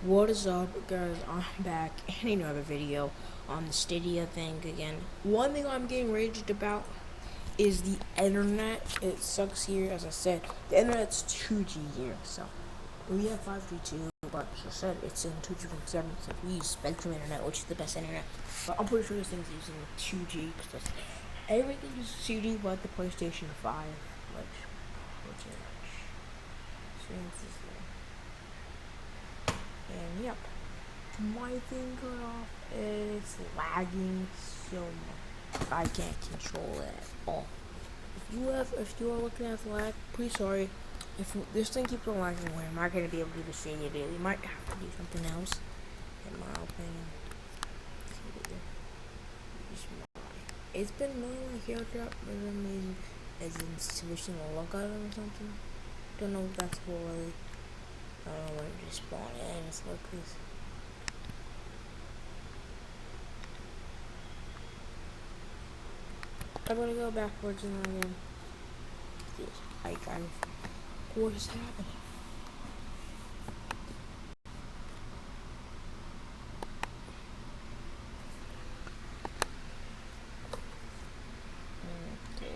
What is up, guys? I'm back and another video on the Stadia thing again. One thing I'm getting raged about is the internet. It sucks here, as I said. The internet's 2G here, so we have 5G too, but as I said, it's in 2G.7, so we use Spectrum Internet, which is the best internet. But I'm pretty sure this thing's using 2G because everything is 2G but the PlayStation 5, which is and yep. My thing got off. It's lagging so much. I can't control it at all. If you are looking at the lag, please sorry. If this thing keeps on lagging, we're not gonna be able to do the Stadia daily. We might have to do something else, in my opinion. It's been mainly hair drop, but I mean, as in switching a look at it or something. Don't know if that's what really. I don't know when it just spawned in. Let's look this. I'm gonna go backwards and again. Hi guys. What is happening? Okay,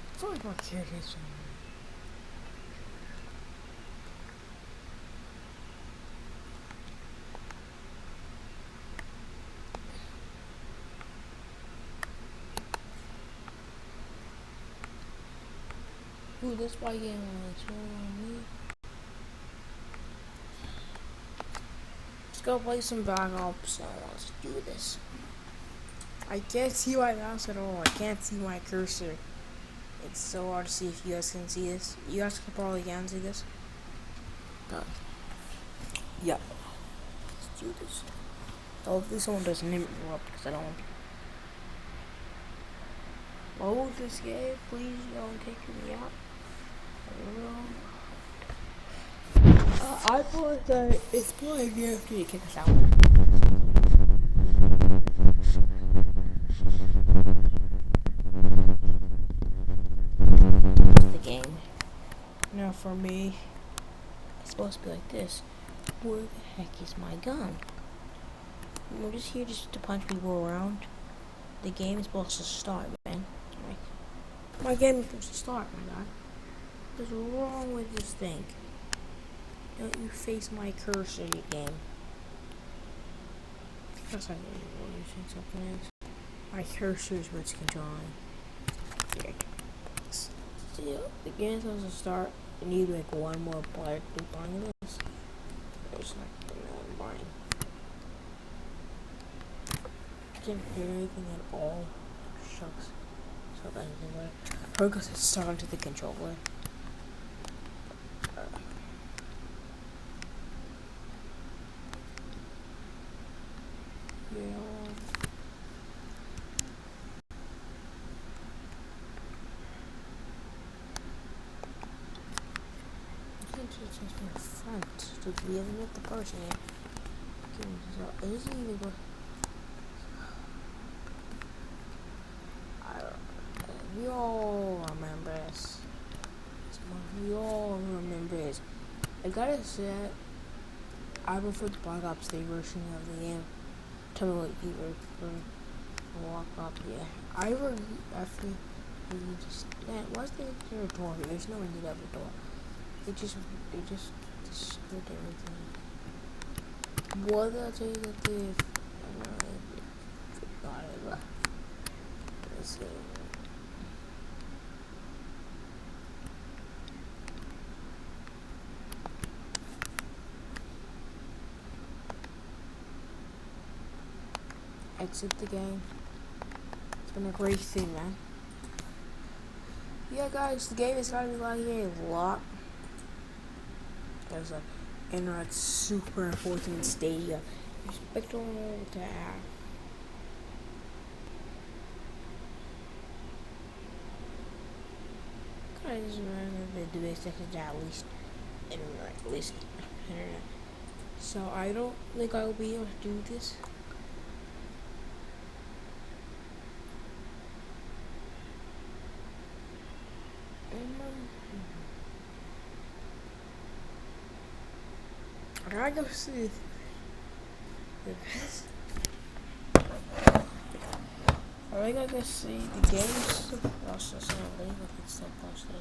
I feel like my kid is ooh, this spy game on me. Let's go play some Black Ops. Let's do this. I can't see my mouse at all. I can't see my cursor. It's so hard to see if you guys can see this. You guys can probably can see this. Yeah. Let's do this. Hopefully someone doesn't interrupt because I don't want to load this game. Please don't take me out. I thought that it's probably good for you to kick us out. The game. Now for me, it's supposed to be like this. Where the heck is my gun? We're just here just to punch people around. The game is supposed to start, man. My game is supposed to start, my guy. What's wrong with this thing? Don't you face my cursor, you game. That's not what you're saying something else. My cursor is what's controlling. Yeah. Still, the game's supposed to start. I need like one more player to be playing this. There's like no buying. I can't hear anything at all. Shucks. So that's anyway. Probably because it's stuck onto the controller. Yeah. I can't just change my front to be able to make the person here. So it isn't even good. We all remember this. We all remember this. I gotta say, I prefer the Black Ops 3 version of the game. Tell me what you prefer. Black Ops, yeah. After you just, man, what's the door? There's no need of a door. They just destroyed everything. What did I tell you that they, forgot it. Let's see. Exit the game. It's been a great thing, man. Yeah, guys, the game is gonna be lagging a lot. There's a internet super important Stadia. Spectral to act. Guys, remember to do this at least. internet, at least internet. So I don't think I'll be able to do this. I gotta go see the best. I gotta go see the games. Also, so I believe I can still post it.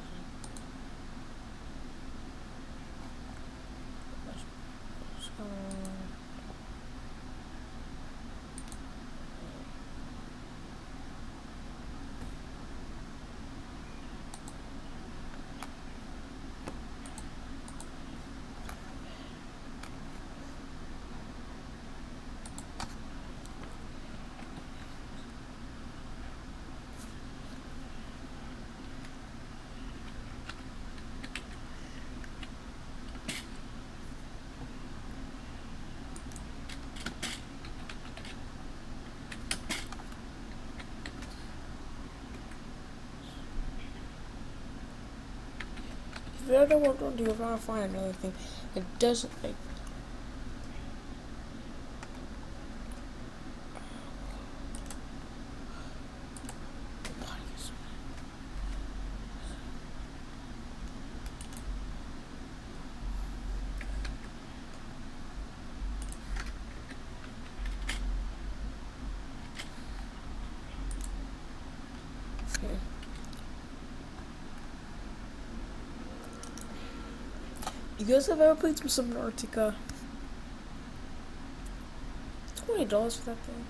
If I don't want to do, if I find another thing that doesn't like. You guys have ever played some Subnautica? $20 for that thing.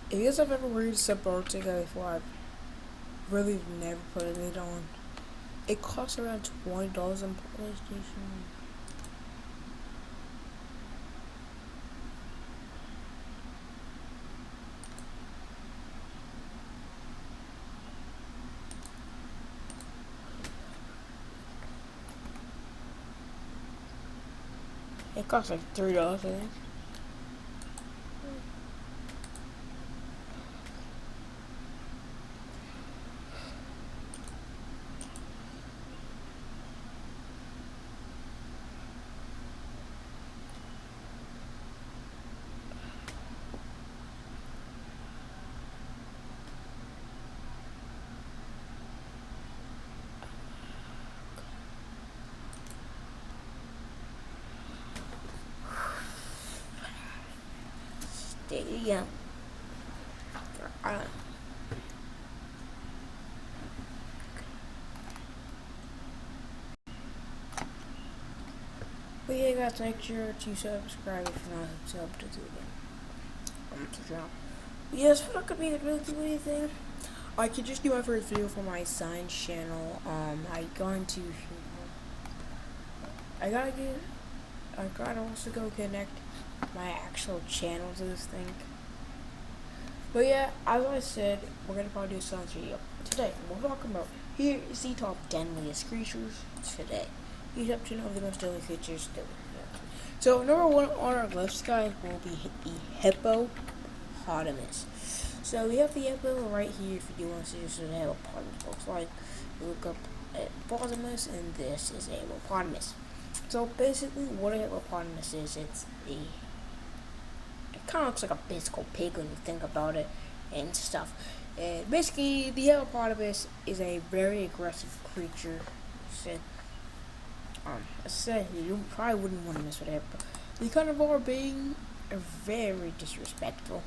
If you guys have ever read Subnautica before, I've really never put it on. It costs around $20 on PlayStation. It costs like $3, I think. Stadia. But yeah, guys, make sure to subscribe if you're not subbed to the channel. Yes, if I'm not gonna be able to really do anything, I could just do my first video for my science channel. I gotta also go connect my actual channel to this thing. But yeah, as I said, we're gonna probably do a science video today. We're talking about here is the top 10 deadliest creatures today. You have to know the most deadly creatures. So number one on our list, guys, will be the hippopotamus. So we have the hippo right here. If you do want to see what a hippopotamus looks like, you look up hippopotamus, and this is a hippopotamus. So basically, what a hippopotamus is, it kind of looks like a physical pig when you think about it and stuff. And basically, the hippopotamus is a very aggressive creature. So, I said you probably wouldn't want to mess with it, but they kind of are being very disrespectful.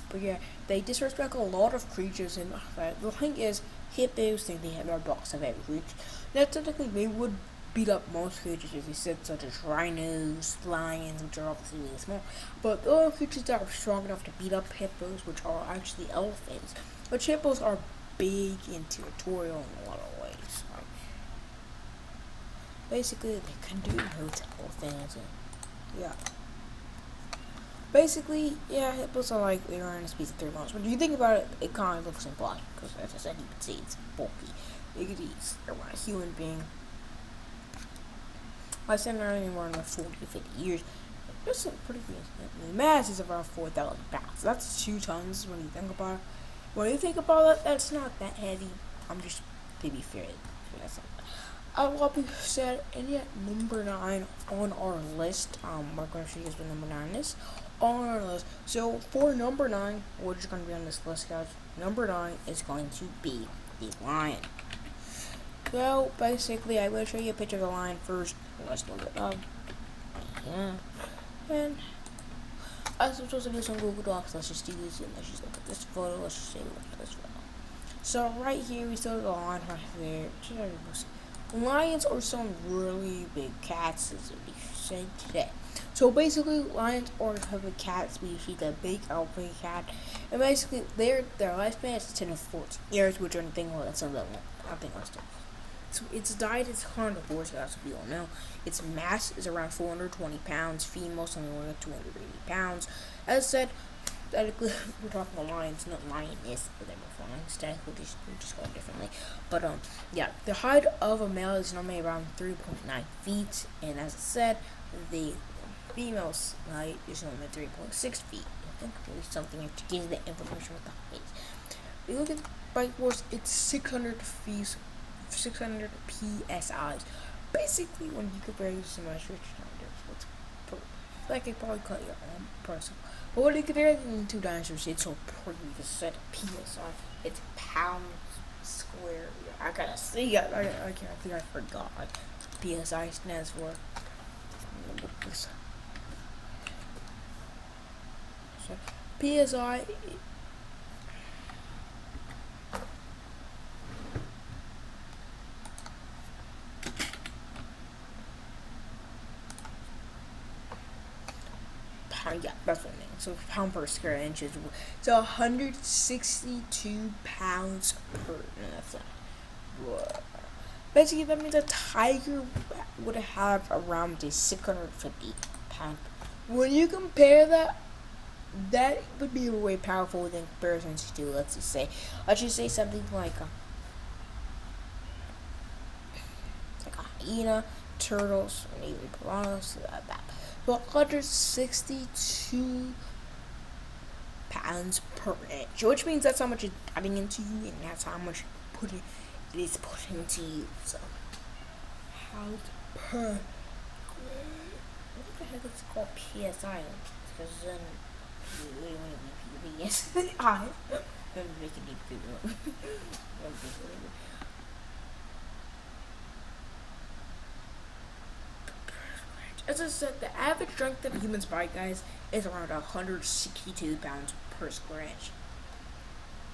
But yeah, they disrespect a lot of creatures, and the thing is, hippos think they have their box of every creature. Now, technically, they would beat up most creatures, as we said, such as rhinos, lions, which are obviously really small. But the other creatures that are strong enough to beat up hippos, which are actually elephants. But hippos are big and territorial in a lot of ways. Basically, they can do multiple things. Yeah. Basically, yeah, hippos are like they're in a species of 3 months. But if you think about it, it kind of looks impossible because, as I said, you can see it's bulky. You could eat a human being. I said not anymore in like 40 to 50 years. That's a pretty good. The mass is around 4,000 pounds. That's 2 tons when you think about it. When you think about it, that's not that heavy. I'm just, to be fair, that's not. What we said, and yet number 9 on our list. We're going to show you guys what number 9 is on our list. So for number 9, which is going to be on this list, guys. Number 9 is going to be the lion. Well, basically, I will show you a picture of the lion first. Let's look it up. Yeah. And I was supposed to do some Google Docs. Let's just do this and let's just look at this photo. Let's just say look at this photo. So right here we still go on right there. Lions are some really big cats, as we said today. So basically, lions are a type of cat species, a big alpha cat, and basically their lifespan is 10 to 14 years, which are anything well, that's a little nothing else. So its diet is carnivores, as we all know. Its mass is around 420 pounds. Females only weigh 280 pounds. As said, technically, we're talking about lions, not lioness, but they're both lions. Technically, we just call it differently. But, yeah, the height of a male is normally around 3.9 feet. And as I said, the female's height is normally 3.6 feet. I think there's something to give the information with the height. If you look at bite force, it's 600 feet. 600 psi's. Basically, when you compare this to my Switch dinosaurs, like I probably cut your own person. But when you compare them to dinosaurs, it's so pretty to set psi. It's pounds square. I gotta see it. I think I forgot. Psi stands for. So, psi. Yeah, that's what I mean. So pound per square inch is so 162 pounds per. No, that's not. Whoa. Basically, that means a tiger would have around a 650 pound. When you compare that, that would be way powerful in comparison to, let's just say something like a hyena, turtles, and even piranhas, that. 162 pounds per inch, which means that's how much it's adding into you, and that's how much it is put into you. So, pounds per. What the heck is it called PSI? Because then you really want to be PSI. I'm making it bigger. As I said, the average strength of a human's body, guys, is around 162 pounds per square inch.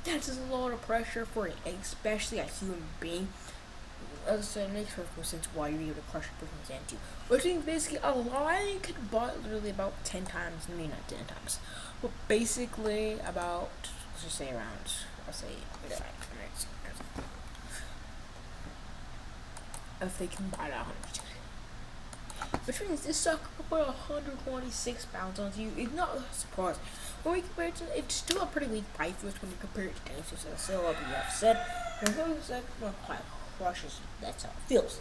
That's a lot of pressure for especially a human being. As I said, it makes perfect sense why you're able to crush a person's into. Which means basically a lion could bite literally about 10 times, maybe not 10 times, but basically about, let's just say around, if they can bite 100. Which means this sucker could put 126 pounds onto you. It's not a surprise. When we compare it to, it's still a pretty weak bite force when you compare it to dinosaurs. As I have said, quite crushes you. That's how it feels.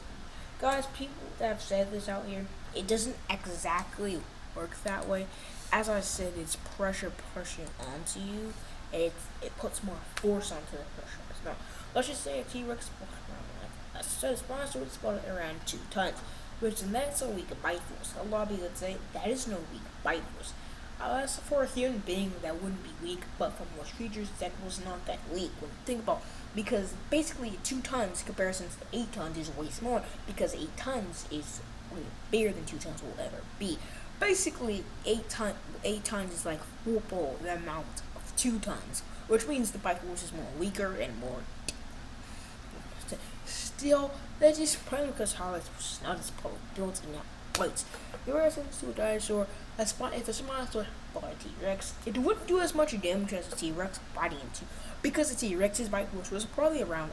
Guys, people that have said this out here, it doesn't exactly work that way. As I said, it's pressure pushing onto you. It puts more force onto the pressure. Now, let's just say a T-Rex spawns around 2 tons. Which and that's a weak bite force. A lot of people would say that is no weak bite force. As for a human being, that wouldn't be weak, but for most creatures, that was not that weak. When you think about, because basically 2 tons in comparison to 8 tons is way smaller, because 8 tons is way bigger than 2 tons will ever be. Basically, 8 tons is like 4-fold the amount of 2 tons, which means the bite force is more weaker and more. Still, that is probably because how it's not as built enough weights. In reference to a dinosaur, if a Spinosaurus bought a T-Rex, it wouldn't do as much damage as a T-Rex biting into, because the T-Rex's bite force was probably around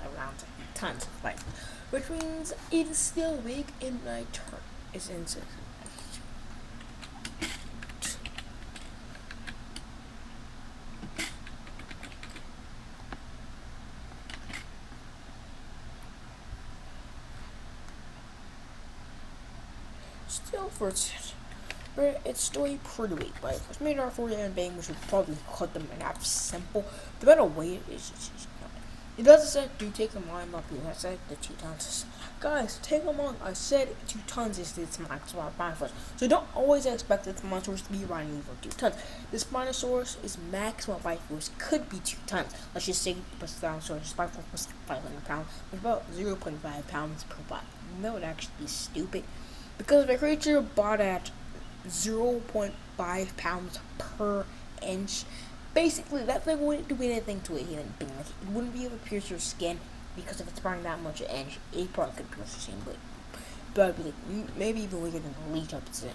tons of bite, which means it is still weak in my turn. It's insane. Still for but it's still a pretty weak bite. If it's made our 4 bang, we should probably cut them in half simple. The better way is just not. It doesn't say do take a mind up here. I said the 2 tons. Guys, take a monk. I said 2 tons is its maximum bite force. So don't always expect the Spinosaurus to be running over 2 tons. The Spinosaurus is maximum bite force could be 2 tons. Let's just say the Spinosaurus bite force was 500 pounds, which is about 0.5 pounds per bite. That would actually be stupid. Because if a creature bought at 0.5 pounds per inch, basically that thing wouldn't do anything to a human being. Like, it wouldn't be able to pierce your skin because if it's burning that much an inch, it probably could pierce your skin, but like, maybe even weaker than the leech up its in.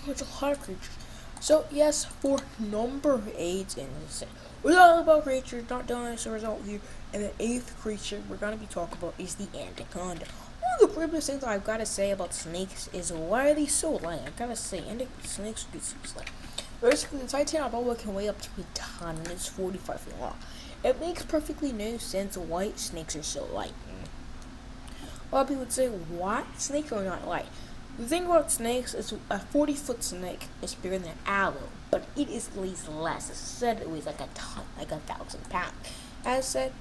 There's a lot of creatures. So yes, for number 8, and we're talking about creatures, not dinosaurs out here. And the 8th creature we're gonna be talking about is the anaconda. One of the previous things I've gotta say about snakes is why are they so light? I gotta say, snakes are so light. Basically, the Titanoboa can weigh up to a ton, and it's 45 feet long. It makes perfectly no sense why snakes are so light. A lot of people would say, what? Snakes are not light. The thing about snakes is a 40-foot snake is bigger than an aloe, but it weighs less. It said it weighs like a ton, like 1,000 pounds. As said,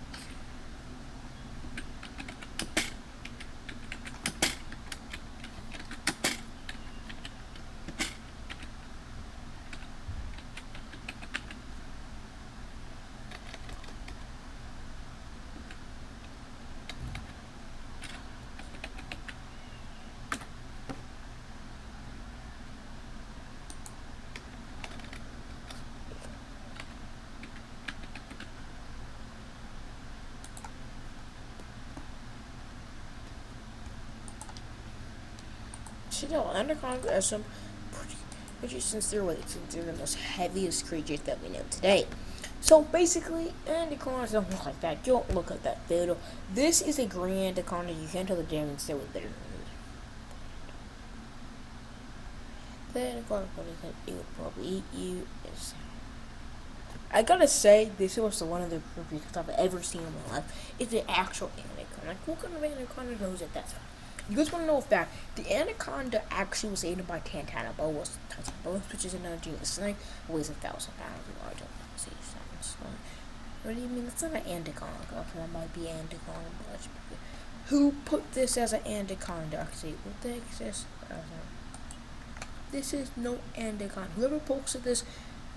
anacondas are some pretty since they're the most heaviest creatures that we know today. So basically, anacondas don't look like that. Don't look at that photo. This is a green anaconda. You can't tell the difference there with their. The anaconda it would probably eat you. I gotta say, this was one of the creatures I've ever seen in my life. It's an actual anaconda. Like, what kind of anaconda knows it? That's fine. You guys want to know a fact? The anaconda actually was eaten by Titanoboa, which is another genus snake. It weighs 1,000 pounds. I don't see something. What do you mean? It's not an anaconda. That might be anaconda. Who put this as an anaconda? Actually, what the heck is this? This is no anaconda. Whoever posted this,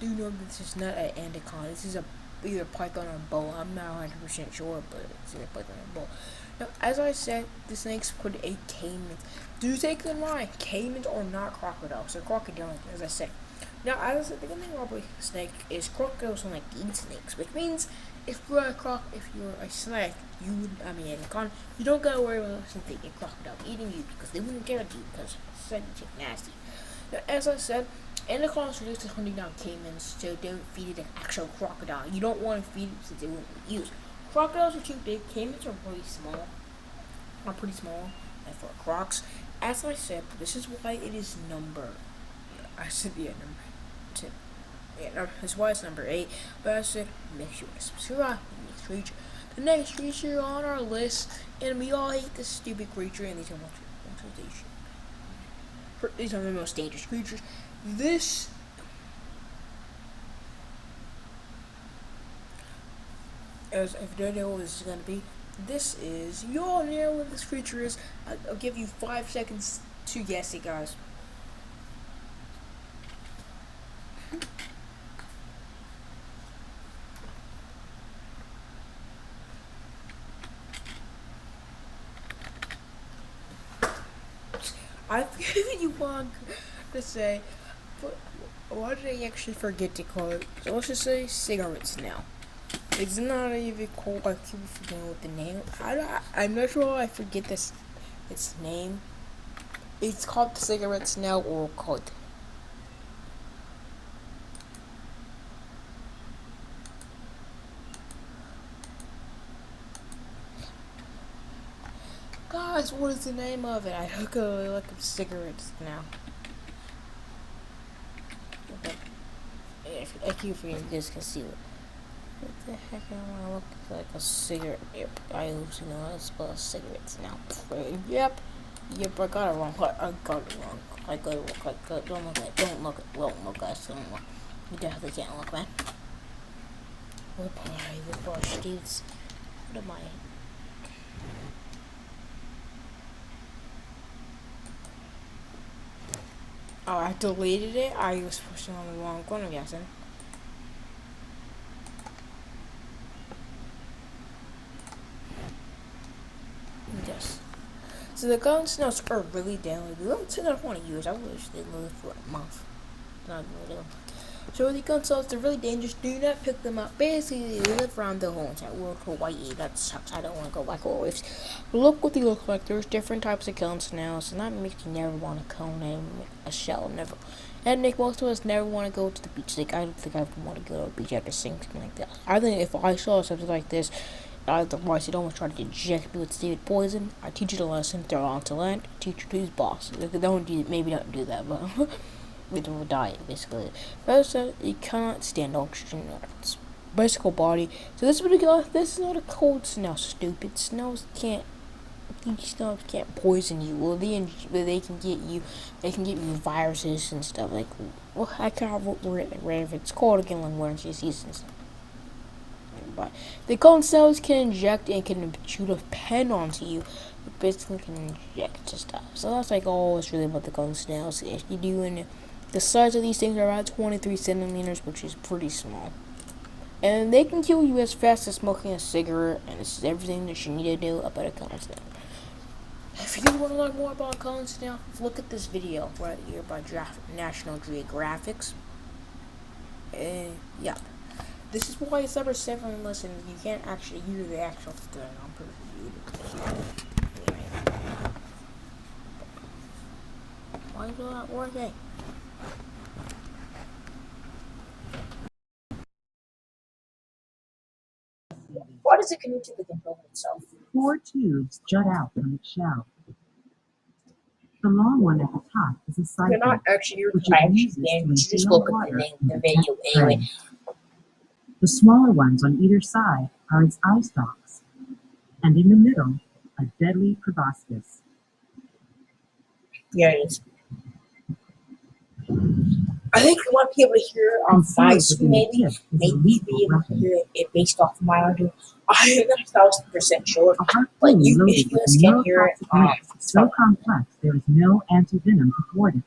do know that this is not an anaconda. This is either python or boa. I'm not 100% sure, but it's either python or boa. Now, as I said, the snakes could eat caimans. Do take in mind, caimans are not crocodiles. They're crocodiles, as I said. Now, as I said, the good thing about a snake is crocodiles don't like eat snakes, which means if you're a snake, anaconda, you don't gotta worry about something a crocodile eating you because they wouldn't dare to because it's so nasty. Now, as I said, anacondas are used to hunting down caimans, so don't feed it an actual crocodile. You don't want to feed it since it wouldn't be used. Crocodiles are too big. Caimans are really small. Are pretty small. And for crocs, as I said, this is why it is number. I said number 10. That's why it's number 8. But I said make sure to subscribe. Next creature, the next creature on our list, and we all hate this stupid creature, and these are the most dangerous creatures. This. As if you don't know what this is going to be, this is, you all know what this creature is. I'll give you 5 seconds to guess it, guys. I've given you one to say, but why did I actually forget to call it? So let's just say cigarettes now. It's not even called. I keep forgetting what the name. I'm not sure. I forget its name. It's called cigarettes now, or called. Guys, what is the name of it? I look up cigarettes now. I keep forgetting this concealer. What the heck? I want to look like a cigarette. Yep, I also know how to spell cigarettes now. Yep, I got it wrong. I got it wrong. I got it wrong. Don't look at it. Don't look at it. Don't look guys. Don't look. You definitely can't look, man. The brush, dudes. What am I? Oh, I deleted it. I was pushing on the wrong one, I'm guessing. Yes. So the gun smells are really deadly. The gun smells I want to use. I wish they lived for a month. Not really. So the gun smells they're really dangerous. Do not pick them up. Basically, they live around the whole entire world. Hawaii. That sucks. I don't want to go back always. Look what they look like. There's different types of guns now. So that makes you never want to cone a shell. Never. And Nick, most of us never want to go to the beach. Like I don't think I would want to go to the beach after seeing something like that. I think if I saw something like this, otherwise, you'd almost try to inject me with David poison. I teach you the lesson, throw onto land, teach you to use boss. Don't do, maybe don't do that, but we don't die, basically. First, you cannot stand oxygen. It's bicycle body. So this is what we got. This is not a cold snow, stupid. Snows can't. These snows can't poison you. Well, they can get you. They can get you viruses and stuff like. Well, I can't remember it's called again when we're in seasons. But the cone cells can inject and can shoot a pen onto you. It basically can inject to stuff. So that's like all it's really about the cone cells. If you do, and the size of these things are about 23 centimeters, which is pretty small. And they can kill you as fast as smoking a cigarette, and this is everything that you need to know about a cone cell. If you want to learn more about cone cell, look at this video right here by National Geographic. Yeah. This is why it's number 7 listens. You can't actually hear the actual thing. I'm pretty anyway. Why is it not working? Why does it connect to the controller itself? 4 tubes jut out from its shell. The long one at the top is a siphon, You're not actually which it uses to you just inhale look at water the and video detect anyway. prey. The smaller ones on either side are its eye stalks, and in the middle, a deadly proboscis. Yeah, it is. I think you want people to hear my maybe be able to hear it based off of my audio. I'm not 1,000% sure. A harpoon But you, loaded if you with guys can hear it, neurotoxic nets so complex there is no antivenom to thwart it.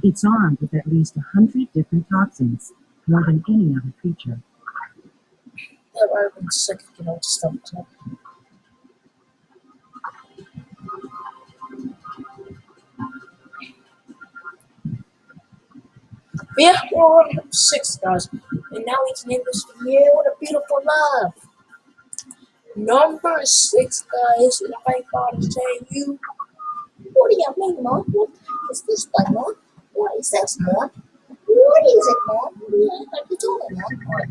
It's armed with at least 100 different toxins, more than any other creature. yeah, I've been sick of stuff. So. Yeah, we're on 6, guys. And now we can end this video with a beautiful love. Number 6, guys, and I gotta say you. What do you mean, Mom? What is this like, Mom? What is this, Mom? What is it, Mom? What are you doing, Mom? Alright.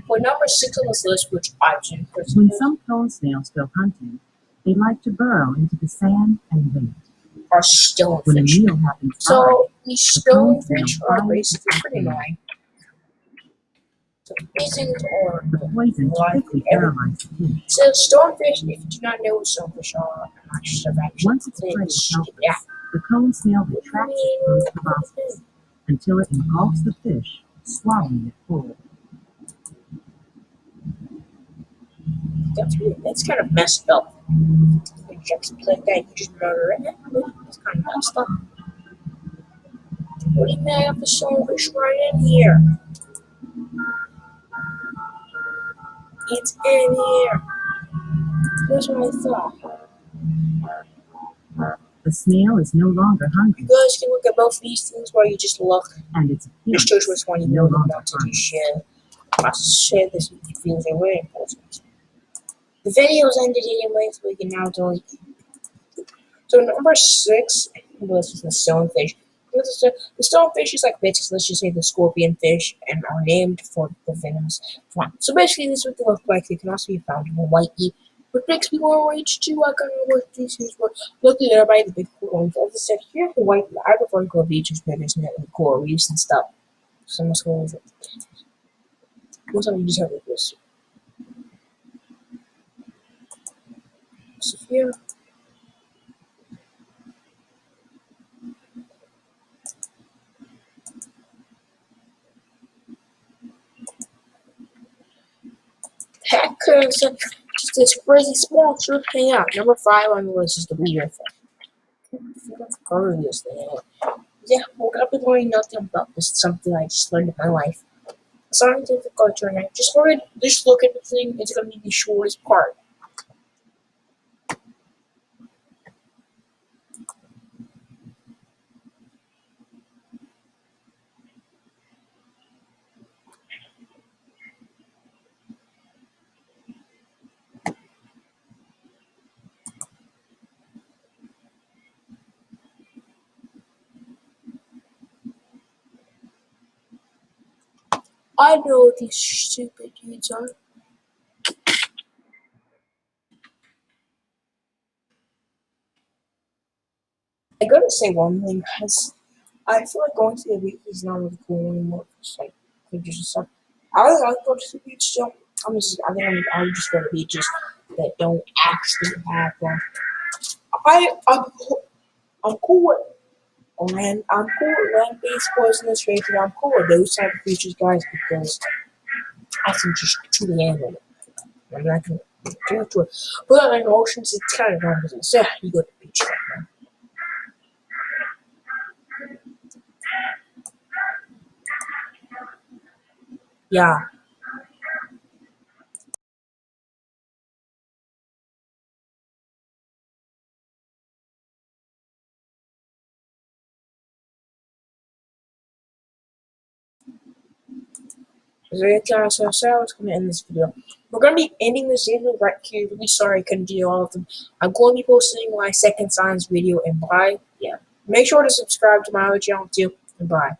For number 6 on this list, which I've seen When some cone snails go hunting, they like to burrow into the sand and wait. are stonefish. When a meal happens So these stonefish are fire basically pretty annoying. So poisons or the poison quickly paralyzes the fish. so stonefish, if you do not know what stonefish are, I'm actually Once its prey is helpless, the cone snail retracts its closed proboscis until it engulfs the fish, swallowing it whole. That's kind of messed up. Just like that, you just murder it. It's kind of messed up. What do you mean I have the stonefish right in here? It's in here. That's what I thought. The snail is no longer hungry. You guys can look at both these things while you just look. And its appearance Just choose which one you no know you longer want to do harmless. share. I share this with you feels are very important. The video's ended anyway, so we can now delete. So number 6 was the stonefish. The stonefish is like basically, let's just say the scorpion fish, and are named for the venomous plant. So basically, this is what they look like. They can also be found in Hawaii. What makes me want to rage too? I gotta know what these is. Look at everybody, the big cool ones. As I said, here's the white. I prefer cool beaches better than coral reefs and stuff. Some schools. Most of them just have like this. Sophia. Hackers. Just this crazy small trip hang out. Number 5 on the list is the leader effect. That's curious thing. Yeah, well, I've been learning nothing about this. It's something I just learned in my life. Scientific culture, and I just learned. Just look at the thing. It's gonna be the shortest part. I know what these stupid dudes are. I gotta say one thing, guys. I feel like going to the beach is not really cool anymore. It's like pictures and stuff. I would like to go to the beach still. I think I would just go to beaches that don't actually have one. I'm cool with land. I'm cool with land-based poisonous races. I'm cool with those type of creatures, guys, because I can just truly handle it. I'm not gonna do it to it. But on the oceans, it's kind of wrong because you go to the beach. Yeah. So yeah, guys, so I was gonna end this video. We're gonna be ending this video right here. Really sorry I couldn't do all of them. I'm going to be posting my second science video and bye. Yeah. Make sure to subscribe to my other channel too. And bye.